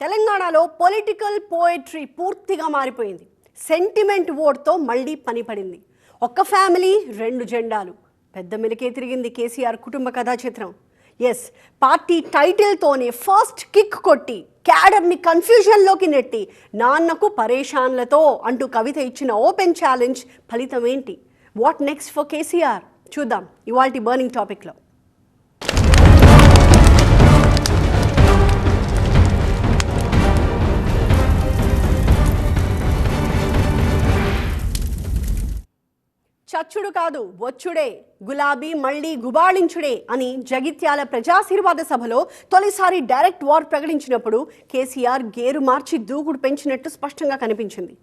తెలంగాణలో political poetry పూర్తిగా మారిపోయింది. సెంటిమెంట్ ఓట్తో మళ్ళీ పని పడింది. ఒక్క ఫ్యామిలీ రెండు జెండాలు. పెద్ద మెలికే తిరిగింది కేసీఆర్ కుటుంబ కథా చిత్రం. ఎస్, పార్టీ టైటిల్తోనే ఫస్ట్ కిక్ కొట్టి క్యాడర్ని కన్ఫ్యూజన్లోకి నెట్టి నాన్నకు పరేషాన్లతో అంటూ కవిత ఇచ్చిన ఓపెన్ ఛాలెంజ్ ఫలితం ఏంటి? What next for KCR? చూద్దాం ఇవాల్టి బర్నింగ్ టాపిక్లో. చచ్చుడు కాదు వచ్చుడే, గులాబీ మళ్లీ గుబాళించుడే అని జగిత్యాల ప్రజాశీర్వాద సభలో తొలిసారి డైరెక్ట్ వార్ ప్రకటించినప్పుడు కేసీఆర్ గేరు మార్చి దూకుడు పెంచినట్టు స్పష్టంగా కనిపించింది.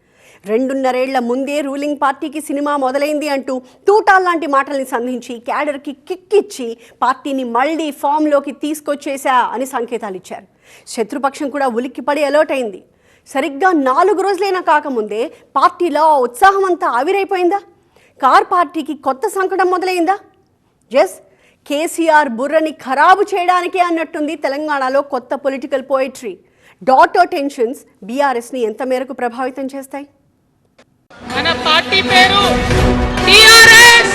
2.5 ఏళ్ల ముందే రూలింగ్ పార్టీకి సినిమా మొదలైంది అంటూ తూటాల్లాంటి మాటల్ని సంధించి క్యాడర్కి కిక్ ఇచ్చి పార్టీని మళ్లీ ఫామ్లోకి తీసుకొచ్చేశా అని సంకేతాలు ఇచ్చారు. శత్రుపక్షం కూడా ఉలిక్కిపడి అలర్ట్ అయింది. సరిగ్గా 4 రోజులైనా కాకముందే పార్టీలో ఉత్సాహం అంతా ఆవిరైపోయిందా? కార్ పార్టీకి కొత్త సంకటం మొదలైందా? ఎస్, కేసీఆర్ బుర్రని ఖరాబు చేయడానికే అన్నట్టుంది తెలంగాణలో కొత్త పొలిటికల్ పోయిట్రీ. డాటర్ టెన్షన్స్ బీఆర్ఎస్ని ఎంత మేరకు ప్రభావితం చేస్తాయి? మన పార్టీ పేరు టిఆర్ఎస్.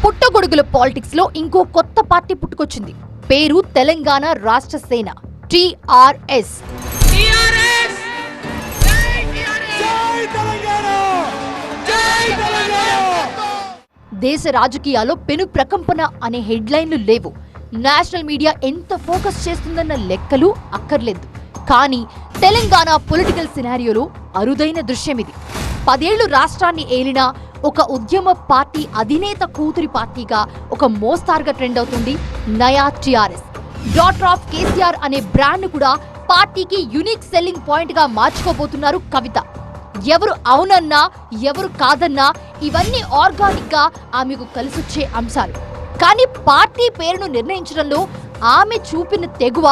పుట్టగొడుగుల పాలిటిక్స్ లో ఇంకో కొత్త పార్టీ పుట్టుకొచ్చింది. పేరు తెలంగాణ రాష్ట్ర సేన, టిఆర్ఎస్. దేశ రాజకీయాల్లో పెను ప్రకంపన అనే హెడ్లైన్లు లేవు. నేషనల్ మీడియా ఎంత ఫోకస్ చేస్తుందన్న లెక్కలు అక్కర్లేదు. కానీ తెలంగాణ పొలిటికల్ సినారియోలో అరుదైన దృశ్యం ఇది. 10 ఏళ్లు రాష్ట్రాన్ని ఏలిన ఒక ఉద్యమ పార్టీ అధినేత కూతురి పార్టీగా ఒక మోస్తారుగా ట్రెండ్ అవుతుంది నయా టిఆర్ఎస్. డాటర్ ఆఫ్ కేసీఆర్ అనే బ్రాండ్ కూడా పార్టీకి యూనిక్ సెల్లింగ్ పాయింట్ గా మార్చుకోబోతున్నారు కవిత. ఎవరు అవునన్నా ఎవరు కాదన్నా ఇవన్నీ ఆర్గానిక్ గా ఆమెకు కలిసొచ్చే అంశాలు. కానీ పార్టీ పేరును నిర్ణయించడంలో ఆమె చూపిన తెగువ,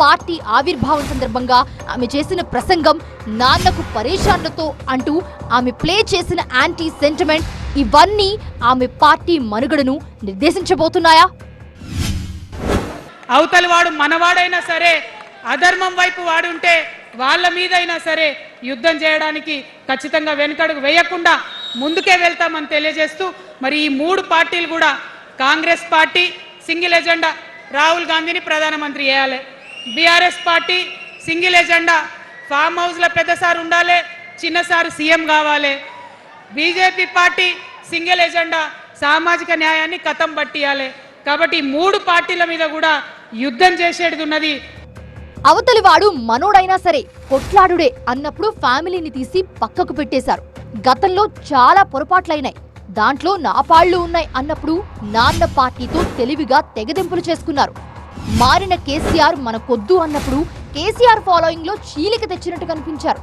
పార్టీ ఆవిర్భావం సందర్భంగా ఆమె చేసిన ప్రసంగం, నాన్నకు పరేషాన్లతో అంటూ ఆమె ప్లే చేసిన యాంటీ సెంటిమెంట్, ఇవన్నీ ఆమె పార్టీ మనుగడను నిర్దేశించబోతున్నాయా? అవతలి వాడు మనవాడైనా సరే, అధర్మం వైపు వాడుంటే వాళ్ళ మీదైనా సరే యుద్ధం చేయడానికి ఖచ్చితంగా వెనుకడుగు వేయకుండా ముందుకే వెళ్తామని తెలియజేస్తూ, మరి ఈ 3 పార్టీలు కూడా, Congress party single agenda Rahul గాంధీని ప్రధానమంత్రి చేయాలి, BRS party single agenda farm హౌస్లో పెద్దసారి ఉండాలి, చిన్నసారి సీఎం కావాలి, బీజేపీ పార్టీ సింగిల్ ఎజెండా సామాజిక న్యాయాన్ని కథం పట్టియాలి. కాబట్టి 3 పార్టీల మీద కూడా యుద్ధం చేసేది ఉన్నది. అవతలివాడు మనోడైనా సరే కొట్లాడుడే అన్నప్పుడు ఫ్యామిలీని తీసి పక్కకు పెట్టేశారు. గతంలో చాలా పొరపాట్లైనాయి, దాంట్లో నా పాళ్లు ఉన్నాయి అన్నప్పుడు నాన్న పార్టీతో తెలివిగా తెగదెంపులు చేసుకున్నారు. మారిన కేసీఆర్ మనకొద్దు అన్నప్పుడు కేసీఆర్ ఫాలోయింగ్ లో చీలిక తెచ్చినట్టు కనిపించారు.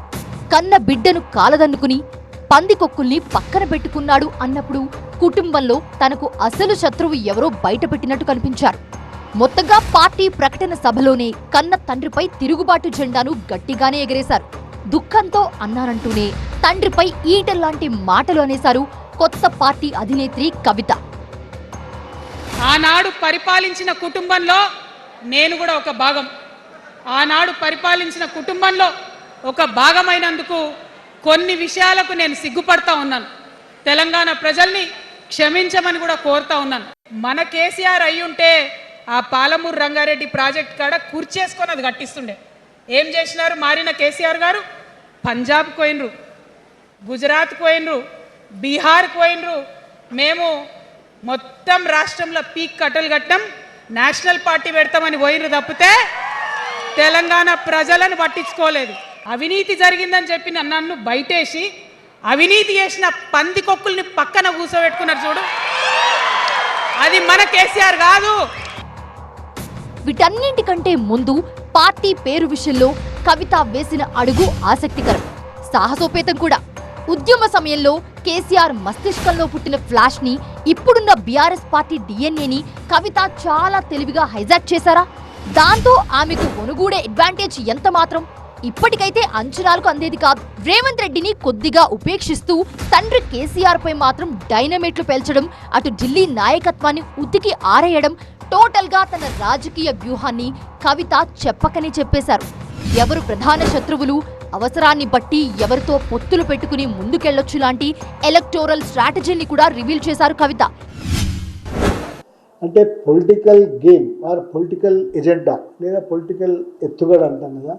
కన్న బిడ్డను కాలదన్నుకుని పందికొక్కుల్ని పక్కన పెట్టుకున్నాడు అన్నప్పుడు కుటుంబంలో తనకు అసలు శత్రువు ఎవరో బయట పెట్టినట్టు కనిపించారు. మొత్తంగా పార్టీ ప్రకటన సభలోనే కన్న తండ్రిపై తిరుగుబాటు జెండాను గట్టిగానే ఎగరేశారు. దుఃఖంతో అన్నానంటూనే తండ్రిపై ఈటల్లాంటి మాటలు అనేశారు కొత్త పార్టీ అధినేత్రి కవిత. ఆనాడు పరిపాలించిన కుటుంబంలో నేను కూడా ఒక భాగం. ఆనాడు పరిపాలించిన కుటుంబంలో ఒక భాగమైనందుకు కొన్ని విషయాలకు నేను సిగ్గుపడతా ఉన్నాను. తెలంగాణ ప్రజల్ని క్షమించమని కూడా కోరుతా ఉన్నాను. మన కేసీఆర్ అయ్యుంటే ఆ పాలమూరు రంగారెడ్డి ప్రాజెక్ట్ కాడ కూర్చేసుకొని అది కట్టిస్తుండే. ఏం చేసినారు మారిన కేసీఆర్ గారు? పంజాబ్ పోయినరు, గుజరాత్ పోయినరు, బీహార్ పోయినరు. మేము మొత్తం రాష్ట్రంలో పీక్ కట్టలు కట్టాం, నేషనల్ పార్టీ పెడతామని పోయినరు తప్పితే తెలంగాణ ప్రజలను పట్టించుకోలేదు. అవినీతి జరిగిందని చెప్పి నన్ను బయటేసి అవినీతి చేసిన పందికొక్కుల్ని పక్కన కూర్చోబెట్టుకున్నారు చూడు, అది మన కేసీఆర్ కాదు. వీటన్నింటికంటే ముందు పార్టీ పేరు విషయంలో కవిత వేసిన అడుగు ఆసక్తికరం, సాహసోపేతం కూడా. ఉద్యమ సమయంలో కేసీఆర్ మస్తిష్కంలో పుట్టిన ఫ్లాష్ ని, ఇప్పుడున్న బీఆర్ఎస్ పార్టీ డిఎన్ఏని కవిత చాలా తెలివిగా హైజాక్ చేశారా? దాంతో ఆమెకు ఒనుగూడే అడ్వాంటేజ్ ఎంత మాత్రం? ఇప్పటికైతే అంచనాలకు అందేది కాదు. రేవంత్ రెడ్డిని కొద్దిగా ఉపేక్షిస్తూ తండ్రి కేసీఆర్ పై మాత్రం డైనమేట్లు పేల్చడం, అటు ఢిల్లీ నాయకత్వాన్ని ఉతికి ఆరేయడం, టోటల్ గా తన రాజకీయ వ్యూహాన్ని కవిత చెప్పకనే చెప్పేశారు. ఎవరు ప్రధాన శత్రువులు, అవసరాన్ని బట్టి ఎవరితో పొత్తులు పెట్టుకుని ముందుకెళ్లొచ్చు లాంటి ఎలక్టోరల్ స్ట్రాటజీని కూడా రివీల్ చేశారు కవిత. అంటే political game or political agenda లేదా పొలిటికల్ ఎత్తుగడ అంటాం కదా,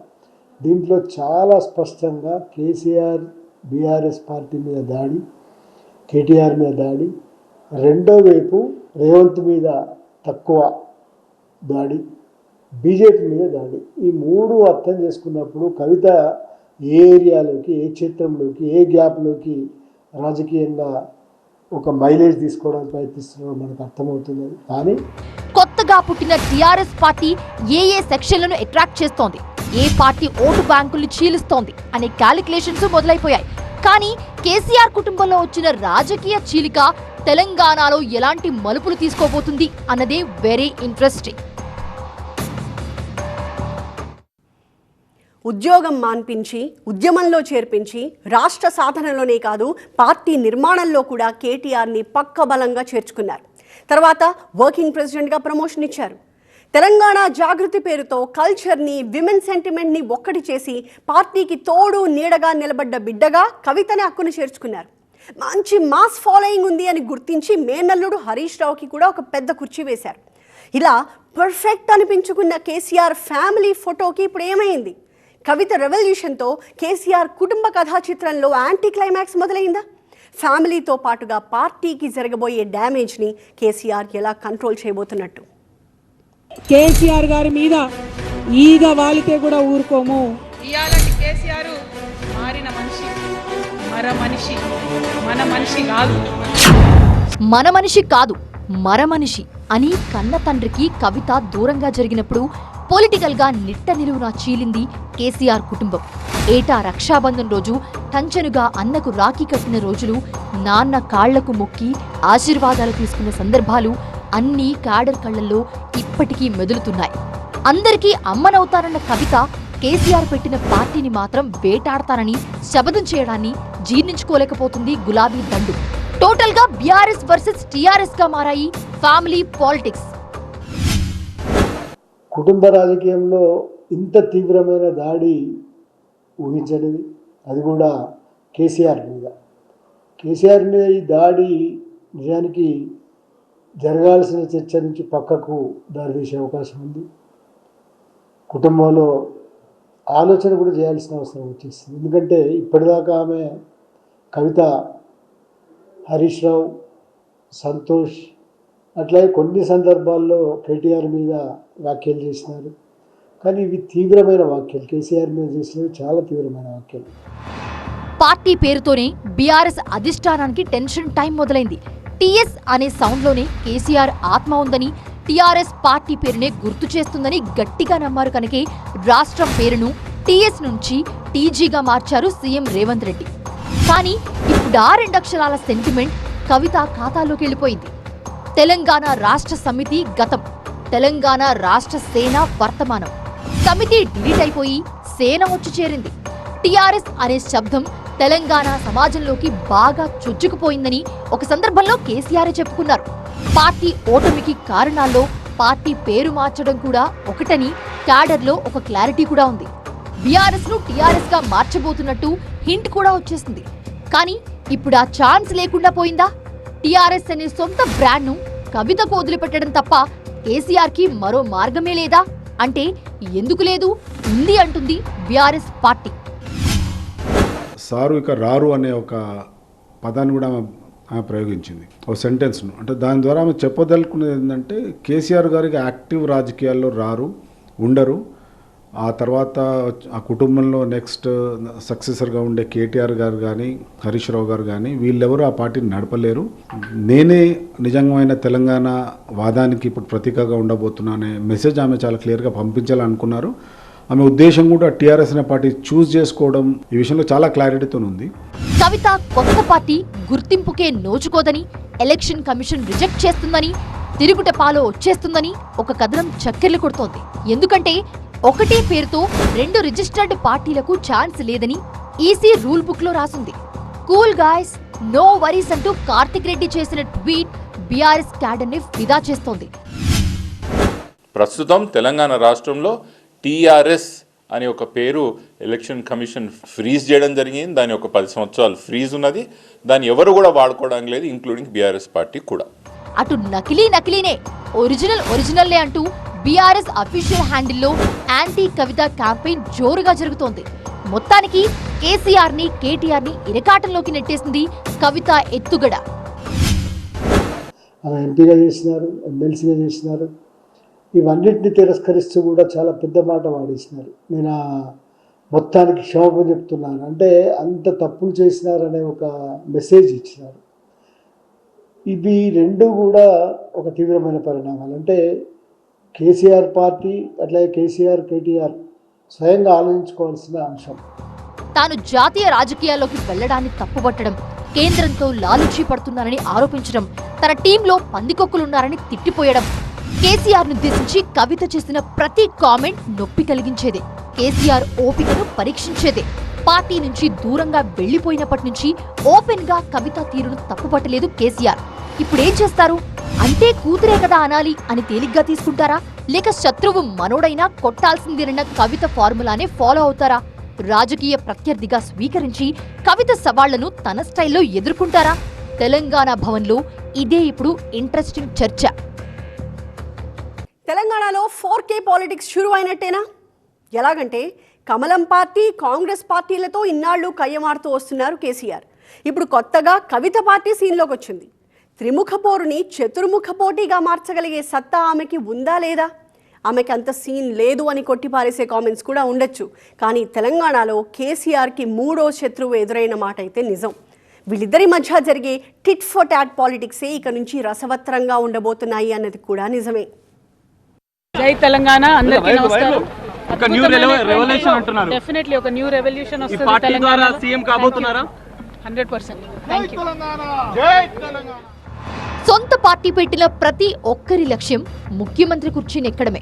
దీంట్లో చాలా స్పష్టంగా కేసీఆర్ బీఆర్ఎస్ పార్టీ మీద దాడి, కేటీఆర్ మీద దాడి, రెండో వైపు రేవంత్ మీద తక్కువ దాడి, బీజేపీ మీద దాడి, ఈ మూడు అర్థం చేసుకున్నప్పుడు కవిత ఏ ఏరియాలోకి, ఏ క్షేత్రంలోకి, ఏ గ్యాప్లోకి రాజకీయంగా ఒక మైలేజ్ తీసుకోవడానికి ప్రయత్నిస్తున్నారో మనకు అర్థమవుతుంది. కానీ కొత్తగా పుట్టిన టీఆర్ఎస్ పార్టీ ఏ సెక్షన్లను అట్రాక్ట్ చేస్తోంది, ఏ పార్టీ ఓటు బ్యాంకులు చీలుస్తోంది అనే క్యాలిక్యులేషన్స్ మొదలైపోయాయి. కానీ కేసీఆర్ కుటుంబంలో వచ్చిన రాజకీయ చీలిక తెలంగాణలో ఎలాంటి మలుపులు తీసుకోబోతుంది అన్నదే వెరీ ఇంట్రెస్టింగ్. ఉద్యోగం మాన్పించి ఉద్యమంలో చేర్పించి రాష్ట్ర సాధనలోనే కాదు పార్టీ నిర్మాణంలో కూడా కేటీఆర్ని పక్కబలంగా చేర్చుకున్నారు. తర్వాత వర్కింగ్ ప్రెసిడెంట్గా ప్రమోషన్ ఇచ్చారు. తెలంగాణ జాగృతి పేరుతో కల్చర్ని, విమెన్ సెంటిమెంట్ని ఒక్కటి చేసి పార్టీకి తోడు నీడగా నిలబడ్డ బిడ్డగా కవితని హక్కును చేర్చుకున్నారు. మంచి మాస్ ఫాలోయింగ్ ఉంది అని గుర్తించి మేనల్లుడు హరీష్ రావుకి కూడా ఒక పెద్ద కుర్చీ వేశారు. ఇలా పర్ఫెక్ట్ అనిపించుకున్న కేసీఆర్ ఫ్యామిలీ ఫోటోకి ఇప్పుడు ఏమైంది? కవిత రెవల్యూషన్తో కేసీఆర్ కుటుంబ కథా చిత్రంలో యాంటీ క్లైమాక్స్ మొదలైందా? ఫ్యామిలీతో పాటుగా పార్టీకి జరగబోయే డ్యామేజ్ని కేసీఆర్ ఎలా కంట్రోల్ చేయబోతున్నట్టు? కేసీఆర్ గారి మీద ఈగ వాలితే కూడా ఊరుకోము. ఇయాలటి కేసీఆర్ మారిన మనిషి, మన మనిషి కాదు. మన మనిషి కాదు, మరమనిషి అని కన్న తండ్రికి కవిత దూరంగా జరిగినప్పుడు పొలిటికల్ గా నిట్ట నిలువునా చీలింది కేసీఆర్ కుటుంబం. ఏటా రక్షాబంధన్ రోజు టంచనుగా అన్నకు రాఖీ కట్టిన రోజులు, నాన్న కాళ్లకు మొక్కి ఆశీర్వాదాలు తీసుకున్న సందర్భాలు అన్నీ క్యాడర్ కళ్లల్లో ఇప్పటికీ మెదులుతున్నాయి. అందరికీ అమ్మనవుతారన్న కవిత కేసీఆర్ పెట్టిన పార్టీని మాత్రం వేటాడతానని శపథం చేయడాన్ని జీర్ణించుకోలేకపోతుంది గులాబీ దండు. టోటల్ గా బీఆర్ఎస్ వర్సెస్ టీఆర్ఎస్ గా మారాయి ఫ్యామిలీ పాలిటిక్స్. కుటుంబ రాజకీయంలో ఇంత తీవ్రమైన దాడి ఊహించనిది, అది కూడా కేసీఆర్ మీద. కేసీఆర్ మీద ఈ దాడి నిజానికి జరగాల్సిన చర్చ నుంచి పక్కకు దారితీసే అవకాశం ఉంది. కుటుంబంలో ఆలోచన కూడా చేయాల్సిన అవసరం వచ్చేస్తుంది. ఎందుకంటే ఇప్పటిదాకా ఆమె కవిత, హరీష్ రావు, సంతోష్ అట్లాగే కొన్ని సందర్భాల్లో కేటీఆర్ మీద వ్యాఖ్యలు చేసినారు. కానీ ఇవి తీవ్రమైన వ్యాఖ్యలు, కేసీఆర్ మీద చేసినవి చాలా తీవ్రమైన వ్యాఖ్యలు. పార్టీ పేరుతోనే బీఆర్ఎస్ అధిష్టానానికి టెన్షన్ టైం మొదలైంది. టీఎస్ అనే సౌండ్లోనే కేసీఆర్ ఆత్మ ఉందని, టీఆర్ఎస్ పార్టీ పేరునే గుర్తు చేస్తుందని గట్టిగా నమ్మారు. కనుకే రాష్ట్రం పేరును టీఎస్ నుంచి టీజీగా మార్చారు సీఎం రేవంత్ రెడ్డి. కానీ ఇప్పుడు ఆ రెండక్షరాల సెంటిమెంట్ కవిత ఖాతాలోకి వెళ్ళిపోయింది. తెలంగాణ రాష్ట్ర సమితి గతం, తెలంగాణ రాష్ట్ర సేన వర్తమానం. సమితి డిలీట్ అయిపోయి సేన వచ్చి చేరింది. టీఆర్ఎస్ అనే శబ్దం తెలంగాణ సమాజంలోకి బాగా చొచ్చుకుపోయిందని ఒక సందర్భంలో కేసీఆర్ చెప్పుకున్నారు. పార్టీ ఓటమికి కారణాల్లో పార్టీ పేరు మార్చడం కూడా ఒకటని క్యాడర్లో ఒక క్లారిటీ కూడా ఉంది. బీఆర్ఎస్ ను టీఆర్ఎస్ గా మార్చబోతున్నట్టు హింట్ కూడా వచ్చేసింది. కానీ ఇప్పుడు ఆ ఛాన్స్ లేకుండా పోయిందా? టీఆర్ఎస్ అనే సొంత బ్రాండ్ ను కవితకు వదిలిపెట్టడం తప్ప కేసీఆర్ కి మరో మార్గమే లేదా అంటే ఎందుకు లేదు, ఉంది అంటుంది బీఆర్ఎస్ పార్టీ. సారు ఇక రారు అనే ఒక పదాన్ని కూడా ఆమె ప్రయోగించింది, ఒక సెంటెన్స్ను. అంటే దాని ద్వారా ఆమె చెప్పదలుకున్నది ఏంటంటే కేసీఆర్ గారికి యాక్టివ్ రాజకీయాల్లో రారు, ఉండరు. ఆ తర్వాత ఆ కుటుంబంలో నెక్స్ట్ సక్సెసర్గా ఉండే కేటీఆర్ గారు కానీ హరీష్ రావు గారు కానీ వీళ్ళెవరూ ఆ పార్టీని నడపలేరు. నేనే నిజమైన తెలంగాణ వాదానికి ఇప్పుడు ప్రతీకగా ఉండబోతున్నా అనే మెసేజ్ ఆమె చాలా క్లియర్గా పంపించాలనుకున్నారు. ఆమె ఉద్దేశం కూడా టీఆర్ఎస్ అనే పార్టీ చూస్ చేసుకోవడం ఈ విషయంలో చాలా క్లారిటీతో ఉంది. కవిత కొత్త పార్టీ గుర్తింపుకే నోచుకోదని, ఎలక్షన్ కమిషన్ రిజెక్ట్ చేస్తుందని, తిరుగుట పాలో వచ్చేస్తుందని ఒక కథనం చక్కెర్లు కొడుతోంది. ఎందుకంటే ఒకటే పేరుతో 2 రిజిస్టర్డ్ పార్టీలకు ఛాన్స్ లేదని ఈసీ రూల్ బుక్ లో రాసింది. కూల్ గాయ్స్, నో వరీస్ అంటూ కార్తిక్ రెడ్డి చేసిన ట్వీట్ బీఆర్ఎస్ క్యాడర్ ని ఫిదా చేస్తోంది. ప్రస్తుతం తెలంగాణ రాష్ట్రంలో టీఆర్ఎస్ అనే ఒక పేరు ఎలక్షన్ కమిషన్ ఫ్రీజ్ చేయడం జరిగింది. దాని ఒక 10 సంవత్సరాలు ఫ్రీజ్ ఉన్నది. దాన్ని ఎవరు కూడా వాడుకోవడానికి లేదు, ఇంక్లూడింగ్ బీఆర్ఎస్ పార్టీ కూడా. అటు నకిలీనే, ఒరిజినల్లే అంటూ బీఆర్ఎస్ అఫీషియల్ హ్యాండిల్లో యాంటీ కవిత క్యాంపెయిన్ జోరుగా జరుగుతోంది. మొత్తానికి కేసీఆర్ ని, కేటీఆర్ ని ఇరకాటంలోకి నెట్టేసింది కవిత ఎత్తుగడ. ఆమె ఎంపీగా చేసినారు, ఎమ్మెల్సీగా చేసినారు. ఇవన్నింటినీ తిరస్కరిస్తూ కూడా చాలా పెద్ద మాట వాడేసినారు. నేను మొత్తానికి క్షమాపణ చెప్తున్నాను అంటే అంత తప్పులు చేసినారనే ఒక మెసేజ్ ఇచ్చినారు. ఇవి రెండు కూడా ఒక తీవ్రమైన పరిణామాలు. అంటే కేసీఆర్ పార్టీ అట్లాగే కేసీఆర్, కేటీఆర్ స్వయంగా ఆలోచించుకోవాల్సిన అంశం. తాను జాతీయ రాజకీయాల్లోకి వెళ్లడాన్ని తప్పుపట్టడం, కేంద్రంతో లాలూచీ పడుతున్నారని ఆరోపించడం, తన టీంలో పందికొక్కులున్నారని తిట్టిపోయడం, కేసీఆర్ ఉద్దేశించి కవిత చేసిన ప్రతి కామెంట్ నొప్పి కలిగించేదే. కేసీఆర్ ఓపికను పరీక్షించేదే. పార్టీ నుంచి దూరంగా వెళ్లిపోయినప్పటి నుంచి ఓపెన్ గా కవిత తీరును తప్పుపట్టలేదు కేసీఆర్. ఇప్పుడేం చేస్తారు? అంటే కూతురే కదా అనాలి అని తేలిగ్గా తీసుకుంటారా? లేక శత్రువు మనోడైనా కొట్టాల్సిందేనన్న కవిత ఫార్ములానే ఫాలో అవుతారా? రాజకీయ ప్రత్యర్థిగా స్వీకరించి కవిత సవాళ్లను తన స్టైల్లో ఎదుర్కొంటారా? తెలంగాణ భవన్లో ఇదే ఇప్పుడు ఇంట్రెస్టింగ్ చర్చ. తెలంగాణలో 4K పాలిటిక్స్ షురు అయినట్టేనా? ఎలాగంటే కమలం పార్టీ, కాంగ్రెస్ పార్టీలతో ఇన్నాళ్లు కయ్యమాడుతూ వస్తున్నారు కేసీఆర్. ఇప్పుడు కొత్తగా కవిత పార్టీ సీన్లోకి వచ్చింది. త్రిముఖ పోరుని చతుర్ముఖ పోటీగా మార్చగలిగే సత్తా ఆమెకి ఉందా లేదా? ఆమెకి అంత సీన్ లేదు అని కొట్టిపారేసే కామెంట్స్ కూడా ఉండొచ్చు. కానీ తెలంగాణలో కేసీఆర్కి 3వ శత్రువు ఎదురైన మాట అయితే నిజం. వీళ్ళిద్దరి మధ్య జరిగే టిట్ ఫర్ టాట్ పాలిటిక్సే ఇక నుంచి రసవత్రంగా ఉండబోతున్నాయి అన్నది కూడా నిజమే. జై తెలంగాణ, అందరికీ నమస్కారం. ఒక న్యూ రెవల్యూషన్ అంటున్నారు. డెఫినెట్లీ ఒక న్యూ రెవల్యూషన్ ఈ పార్టీ ద్వారా సీఎం కాబోతున్నారా? 100%. Thank you. సొంత పార్టీ పెట్టిన ప్రతి ఒక్కరి లక్ష్యం ముఖ్యమంత్రి కుర్చీని ఎక్కడమే.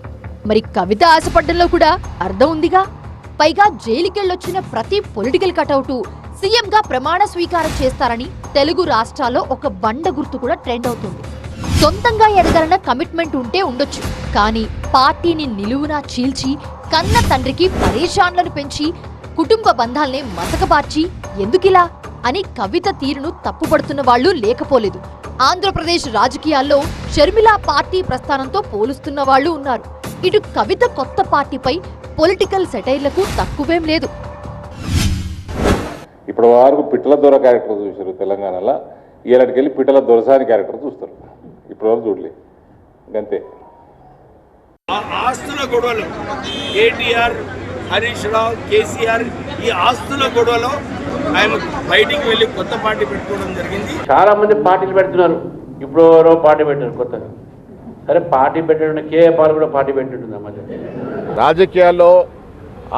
మరి కవిత ఆశపడ్డంలో కూడా అర్థం ఉందిగా. పైగా జైలుకెళ్ళొచ్చిన ప్రతి పొలిటికల్ కటౌటు సీఎంగా ప్రమాణ స్వీకారం చేస్తారని తెలుగు రాష్ట్రాల్లో ఒక బండ గుర్తు కూడా ట్రెండ్ అవుతుంది. సొంతంగా ఎదగాలన్న కమిట్మెంట్ ఉంటే ఉండొచ్చు, కానీ పార్టీని నిలువునా చీల్చి కన్న తండ్రికి పరేషాన్లను పెంచి కుటుంబ బంధాల్ని మసకబార్చి ఎందుకిలా అని కవిత తీరును తప్పుపడుతున్న వాళ్లు లేకపోలేదు. ఆంధ్రప్రదేశ్ రాజకీయాల్లో షర్మిల పార్టీ ప్రస్థానంతో పోలుస్తున్న వాళ్లు ఉన్నారు. ఇటు కవిత కొత్త పార్టీపై పొలిటికల్ సెటైర్లకు తక్కువేం లేదు. ఇప్పుడు వరకు పిట్టల దొర క్యారెక్టర్ చూశారు తెలంగాణలో, ఈలటికి వెళ్ళి పిట్టల దొరసాని క్యారెక్టర్ చూస్తారు. ఇప్పుడు వరకు చూడలేదు, అంతే. ఆస్తుల గొడవలు కేటీఆర్, హరీష్ రావు, కేసీఆర్ ఈ ఆస్తుల గొడవలో ఆయన బయటికి వెళ్ళి కొత్త పార్టీ పెట్టుకోవడం జరిగింది. చాలా మంది పార్టీలు పెడుతున్నారు. ఇప్పుడు ఎవరో పార్టీ పెట్టారు కొత్తగా. సరే పార్టీ పెట్టడం, కేఏపాల్ కూడా పార్టీ పెట్టింటుంది మధ్య. రాజకీయాల్లో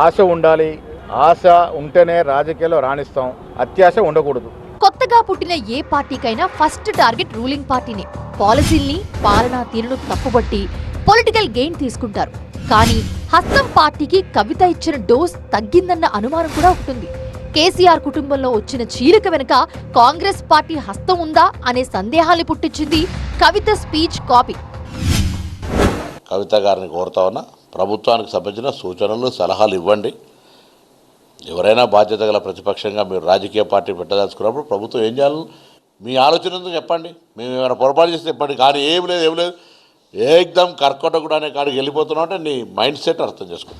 ఆశ ఉండాలి. ఆశ ఉంటేనే రాజకీయాల్లో రాణిస్తాం. అత్యాశ ఉండకూడదు. కొత్తగా పుట్టిన ఏ పార్టీకైనా ఫస్ట్ టార్గెట్ రూలింగ్ పార్టీనే. పాలసీల్ని, పాలనా తీరును తప్పుబట్టి పొలిటికల్ గెయిన్ తీసుకుంటారు. కానీ హస్తం పార్టీకి కవిత ఇచ్చిన డోస్ తగ్గిందన్న అనుమానం కూడా ఉంటుంది. కేసీఆర్ కుటుంబంలో వచ్చిన చీలిక వెనుక కాంగ్రెస్ పార్టీ హస్తం ఉందా అనే సందేహాలు పుట్టించింది కవిత స్పీచ్ కాపీ. కవిత గారిని కోరుతా ఉన్నా, ప్రభుత్వానికి సంబంధించిన సూచనలు, సలహాలు ఇవ్వండి. ఎవరైనా బాధ్యత గల ప్రతిపక్షంగా మీరు రాజకీయ పార్టీ పెట్టదలుచుకున్నప్పుడు ప్రభుత్వం ఏం చేయాలి మీ ఆలోచన చెప్పండి. మేము ఏమైనా పొరపాటు చేస్తే చెప్పండి. కానీ ఏం లేదు ఏకదం కర్కటకుడు అనే కాడికి వెళ్ళిపోతున్నావు అంటే నీ మైండ్ సెట్ అర్థం చేసుకో.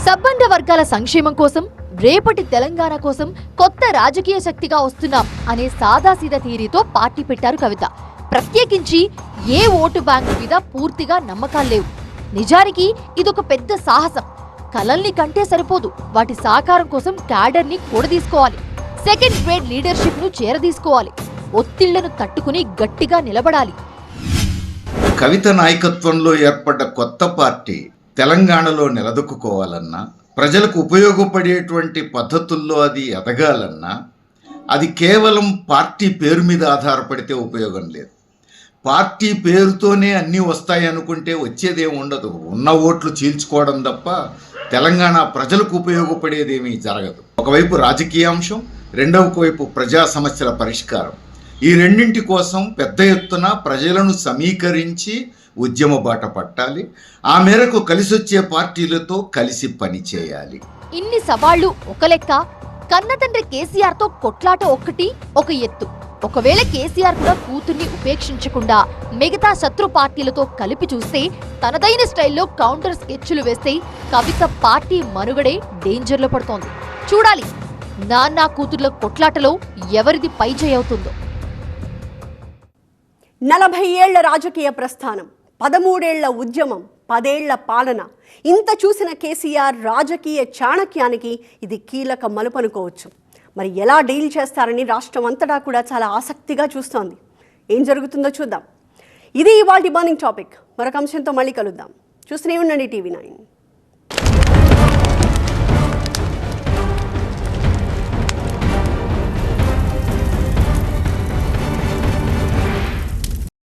సబ్బండ వర్గాల సంక్షేమం కోసం, రేపటి తెలంగాణ కోసం కొత్త రాజకీయ శక్తిగా వస్తున్నాం అనే సాదాసీదా థియరీతో పార్టీ పెట్టారు కవిత. ప్రత్యేకించి ఏ ఓటు బ్యాంకు మీద పూర్తిగా నమ్మకాలు లేవు. నిజానికి ఇదొక పెద్ద సాహసం. కలల్ని కంటే సరిపోదు, వాటి సాకారం కోసం క్యాడర్ని కూడదీసుకోవాలి. సెకండ్ గ్రేడ్ లీడర్షిప్ ను చేరదీసుకోవాలి. ఒత్తిళ్లను తట్టుకుని గట్టిగా నిలబడాలి. కవిత నాయకత్వంలో ఏర్పడ్డ కొత్త పార్టీ తెలంగాణలో నిలదొక్కుకోవాలన్నా, ప్రజలకు ఉపయోగపడేటువంటి పద్ధతుల్లో అది ఎదగాలన్నా అది కేవలం పార్టీ పేరు మీద ఆధారపడితే ఉపయోగం లేదు. పార్టీ పేరుతోనే అన్నీ వస్తాయి అనుకుంటే వచ్చేదేం ఉండదు. ఉన్న ఓట్లు చీల్చుకోవడం తప్ప తెలంగాణ ప్రజలకు ఉపయోగపడేదేమీ జరగదు. ఒకవైపు రాజకీయ అంశం, రెండవ వైపు ప్రజా సమస్యల పరిష్కారం. ఈ రెండింటి కోసం పెద్ద ఎత్తున ప్రజలను సమీకరించి ఉద్యమ బాట పట్టాలి. ఆ మేరకు కలిసొచ్చే పార్టీలతో కలిసి పనిచేయాలి. ఇన్ని సవాళ్లు ఒక లెక్క, కన్నతండ్రి కేసీఆర్ తో కొట్లాట ఒక్కటి ఒక ఎత్తు. ఒకవేళ కేసీఆర్ కూడా కూతుర్ని ఉపేక్షించకుండా మిగతా శత్రు పార్టీలతో కలిపి చూస్తే, తనదైన స్టైల్లో కౌంటర్ స్కెచ్లు వేస్తే కవిత పార్టీ మనుగడే డేంజర్లో పడుతోంది. చూడాలి నాన్న కూతుర్ల కొట్లాటలో ఎవరిది పైచేయి అవుతుందో. 40 ఏళ్ల రాజకీయ ప్రస్థానం, 13 ఏళ్ల ఉద్యమం, 10 ఏళ్ల పాలన, ఇంత చూసిన కేసీఆర్ రాజకీయ చాణక్యానికి ఇది కీలక మలుపు అనుకోవచ్చు. మరి ఎలా డీల్ చేస్తారని రాష్ట్రం అంతటా కూడా చాలా ఆసక్తిగా చూస్తోంది. ఏం జరుగుతుందో చూద్దాం. ఇది ఇవాల్టి బర్నింగ్ టాపిక్. మరొక అంశంతో మళ్ళీ కలుద్దాం. చూస్తూనే ఉండండి TV9.